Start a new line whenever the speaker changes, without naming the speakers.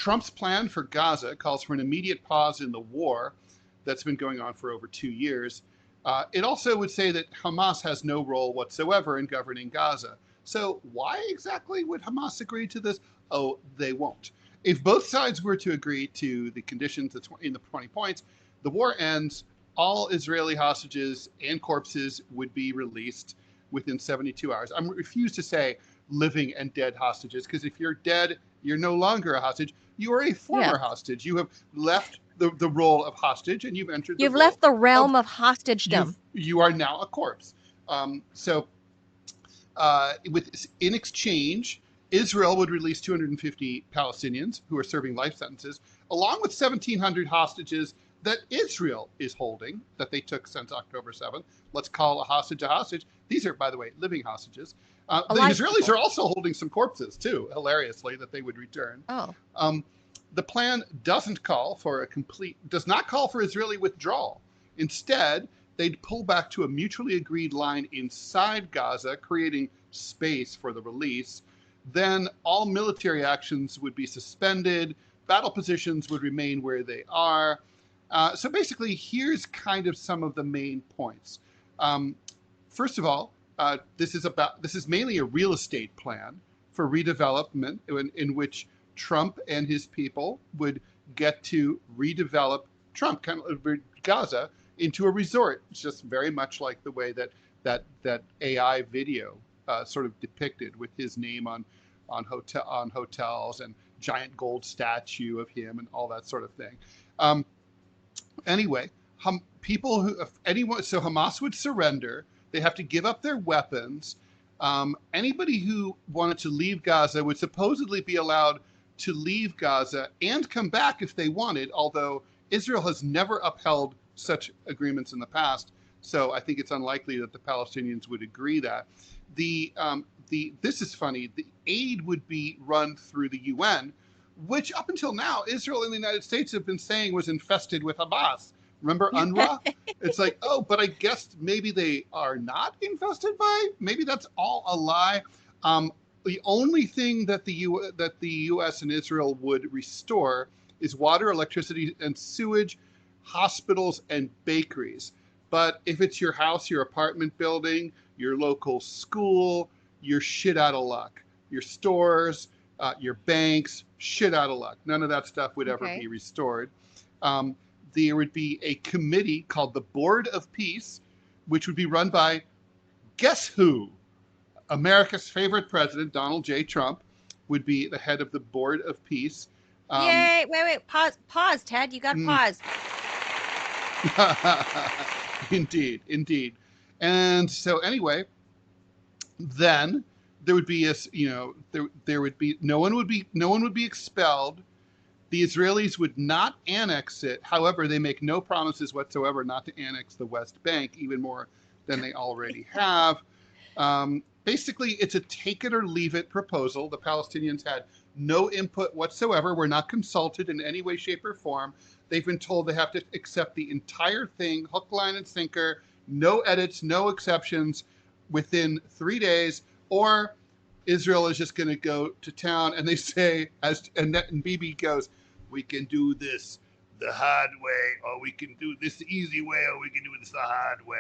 Trump's plan for Gaza calls for an immediate pause in the war that's been going on for over 2 years. It also would say that Hamas has no role whatsoever in governing Gaza. So why exactly would Hamas agree to this? Oh, they won't. If both sides were to agree to the conditions in the 20 points, the war ends, all Israeli hostages and corpses would be released within 72 hours. I refuse to say living and dead hostages, because if you're dead, you're no longer a hostage. You are a former hostage. You have left the role of hostage and you've entered the
You've
role
left the realm of hostagedom.
You are now a corpse. In exchange, Israel would release 250 Palestinians who are serving life sentences, along with 1,700 hostages that Israel is holding, that they took since October 7th. Let's call a hostage a hostage. These are, by the way, living hostages. The Israelis are also holding some corpses, too, hilariously, that they would return.
Oh.
The plan does not call for Israeli withdrawal. Instead, they'd pull back to a mutually agreed line inside Gaza, creating space for the release. Then all military actions would be suspended. Battle positions would remain where they are. So basically, here's kind of some of the main points. First of all, this is mainly a real estate plan for redevelopment in which Trump and his people would get to redevelop Gaza into a resort. It's just very much like the way that AI video sort of depicted, with his name on hotels and giant gold statue of him and all that sort of thing. Anyway, so Hamas would surrender. They have to give up their weapons. Anybody who wanted to leave Gaza would supposedly be allowed to leave Gaza and come back if they wanted, although Israel has never upheld such agreements in the past. So I think it's unlikely that the Palestinians would agree that. This is funny. The aid would be run through the UN, which up until now, Israel and the United States have been saying was infested with Hamas. Remember UNRWA? It's like, oh, but I guess maybe they are not infested by. Maybe that's all a lie. The only thing that the U.S. and Israel would restore is water, electricity, and sewage, hospitals, and bakeries. But if it's your house, your apartment building, your local school, you're shit out of luck. Your stores, your banks, shit out of luck. None of that stuff would ever be restored. There would be a committee called the Board of Peace, which would be run by, guess who? America's favorite president, Donald J. Trump, would be the head of the Board of Peace.
Yay! Wait, pause, Ted. You got to pause.
Indeed. And so anyway, then there would be there would be no one would be expelled. The Israelis would not annex it. However, they make no promises whatsoever not to annex the West Bank, even more than they already have. Basically, it's a take it or leave it proposal. The Palestinians had no input whatsoever, were not consulted in any way, shape, or form. They've been told they have to accept the entire thing, hook, line, and sinker, no edits, no exceptions, within 3 days, or Israel is just going to go to town. And they say, and Bibi goes, we can do this the hard way, or we can do this the easy way, or we can do this the hard way.